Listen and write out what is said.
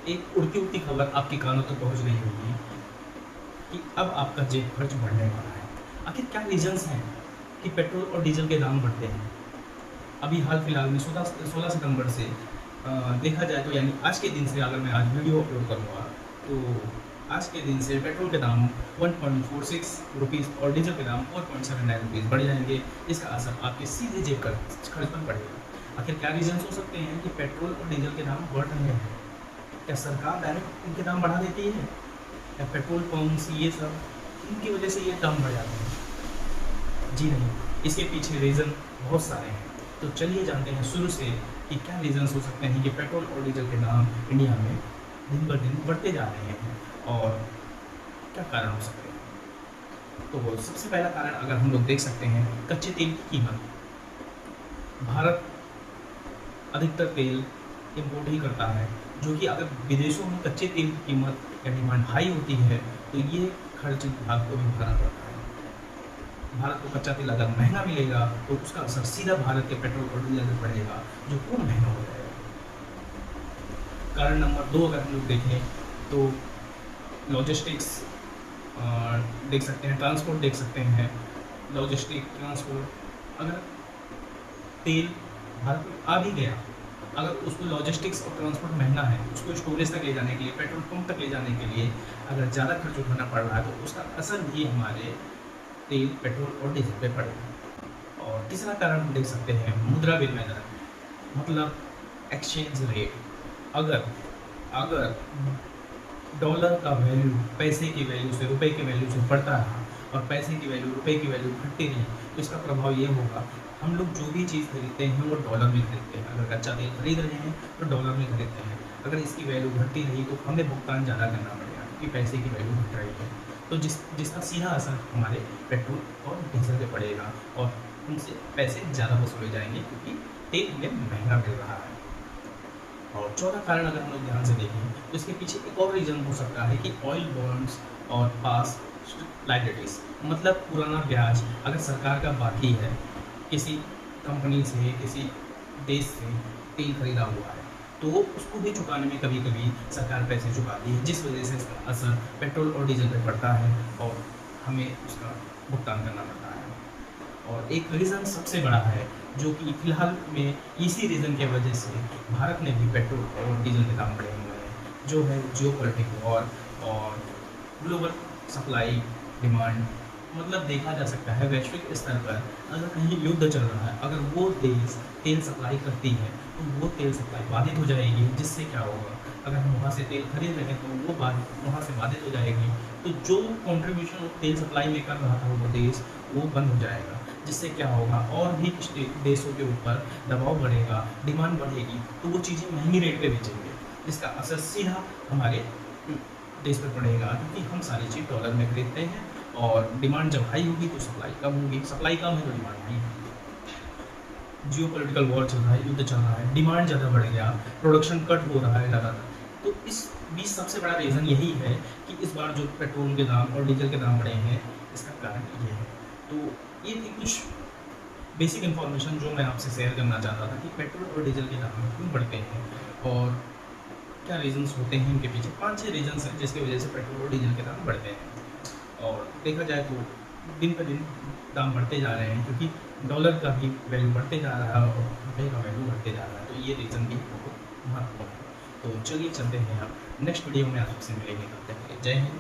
एक उड़ती उड़ती खबर आपके कानों तक पहुंच गई होगी कि अब आपका जेब खर्च बढ़ने वाला है। आखिर क्या रीजंस हैं कि पेट्रोल और डीजल के दाम बढ़ते हैं? अभी हाल फिलहाल में 16 सितंबर से देखा जाए तो यानी आज के दिन से अगर मैं आज वीडियो अपलोड करूँगा तो आज के दिन से पेट्रोल के दाम 1.46 रुपीज़ और डीजल के दाम 4.79 रुपीज़ बढ़ जाएंगे। इसका असर आपके सीधे जेब खर्च पर पड़ेगा। आखिर क्या रीजंस हो सकते हैं कि पेट्रोल और डीजल के दाम बढ़ रहे हैं? क्या सरकार डायरेक्ट इनके दाम बढ़ा देती है, या पेट्रोल पंप्स ये सब इनकी वजह से ये दाम बढ़ जाते हैं? जी नहीं, इसके पीछे रीज़न बहुत सारे हैं। तो चलिए जानते हैं शुरू से कि क्या रीजंस हो सकते हैं कि पेट्रोल और डीजल के दाम इंडिया में दिन ब दिन बढ़ते जा रहे हैं और क्या कारण हो सकते हैं। तो सबसे पहला कारण अगर हम लोग देख सकते हैं, कच्चे तेल की कीमत। भारत अधिकतर तेल इम्पोर्ट ही करता है, जो कि अगर विदेशों में कच्चे तेल की कीमत या डिमांड हाई होती है तो ये खर्च भारत को भी उठाना पड़ता है। भारत को कच्चा तेल अगर महंगा मिलेगा तो उसका असर सीधा भारत के पेट्रोल और डीजल पर पड़ेगा, जो और महंगा हो जाएगा। कारण नंबर 2 अगर हम लोग देखें तो लॉजिस्टिक्स देख सकते हैं, ट्रांसपोर्ट देख सकते हैं। ट्रांसपोर्ट, अगर तेल भारत में आ भी गया, अगर उसको लॉजिस्टिक्स और ट्रांसपोर्ट महंगा है, उसको स्टोरेज तक ले जाने के लिए, पेट्रोल पंप तक ले जाने के लिए अगर ज़्यादा खर्च उठाना पड़ रहा है तो उसका असर भी हमारे तेल, पेट्रोल और डीजल पे पड़ेगा। और तीसरा कारण हम देख सकते हैं, मुद्रा विनिमय दर, मतलब एक्सचेंज रेट। अगर अगर डॉलर का वैल्यू पैसे की वैल्यू से, रुपए की वैल्यू से बढ़ता रहा और पैसे की वैल्यू, रुपए की वैल्यू घटती रही तो इसका प्रभाव ये होगा, हम लोग जो भी चीज़ खरीदते हैं वो डॉलर में खरीदते हैं। अगर कच्चा तेल खरीद रहे हैं तो डॉलर में खरीदते हैं। अगर इसकी वैल्यू घटती रही तो हमें भुगतान ज़्यादा करना पड़ेगा क्योंकि पैसे की वैल्यू घट रही है। तो जिसका सीधा असर हमारे पेट्रोल और डीजल पे पड़ेगा और उनसे पैसे ज़्यादा वसूले जाएंगे क्योंकि तेल हमें महंगा मिल रहा है। और चौथा कारण अगर हम लोग ध्यान से देखें तो इसके पीछे एक और रीज़न हो सकता है कि ऑयल बॉन्ड्स और पास्ट लाइबिलिटीज़, मतलब पुराना ब्याज अगर सरकार का बाकी है, किसी कंपनी से, किसी देश से तेल खरीदा हुआ है तो उसको भी चुकाने में कभी कभी सरकार पैसे चुकाती है, जिस वजह से इसका असर पेट्रोल और डीजल पर पड़ता है और हमें उसका भुगतान करना पड़ता है। और एक रीज़न सबसे बड़ा है जो कि फ़िलहाल में इसी रीज़न की वजह से भारत में भी पेट्रोल और डीजल के दाम बढ़े हुए हैं, जो है जियोपॉलिटिक वॉर और ग्लोबल सप्लाई डिमांड। मतलब देखा जा सकता है वैश्विक स्तर पर अगर कहीं युद्ध चल रहा है, अगर वो देश तेल सप्लाई करती है तो वो तेल सप्लाई बाधित हो जाएगी, जिससे क्या होगा, अगर हम वहाँ से तेल खरीद रहे हैं तो वो वहाँ से बाधित हो जाएगी, तो जो कंट्रीब्यूशन तेल सप्लाई में कर रहा था वो देश, वो बंद हो जाएगा, जिससे क्या होगा और भी देशों के ऊपर दबाव बढ़ेगा, डिमांड बढ़ेगी, तो वो चीज़ें महंगी रेट पे बेचेंगे, जिसका असर सीधा हमारे देश पर पड़ेगा क्योंकि हम सारी चीज़ डॉलर में खरीदते हैं और डिमांड जब हाई होगी तो सप्लाई कम होगी, सप्लाई कम है तो डिमांड हाई होगी। जियोपॉलिटिकल वॉर चल रहा है, युद्ध चल रहा है, डिमांड ज़्यादा बढ़ गया, प्रोडक्शन कट हो रहा है लगातार। तो इस बीच सबसे बड़ा रीज़न यही है कि इस बार जो पेट्रोल के दाम और डीजल के दाम बढ़े हैं, इसका कारण ये है। तो ये थी कुछ बेसिक इन्फॉर्मेशन जो मैं आपसे शेयर करना चाहता था कि पेट्रोल और डीजल के दाम क्यों बढ़ते हैं और क्या रीजंस होते हैं इनके पीछे। 5-6 रीजंस हैं जिसकी वजह से पेट्रोल और डीजल के दाम बढ़ते हैं। और देखा जाए तो दिन पर दिन दाम बढ़ते जा रहे हैं क्योंकि डॉलर का भी वैल्यू बढ़ते जा रहा है और रुपये का वैल्यू बढ़ते जा रहा है, तो ये रीज़न भी बहुत महत्वपूर्ण है। तो चलिए चलते हैं, अब नेक्स्ट वीडियो में आपसे मिलेंगे, तब तक के लिए जय हिंद।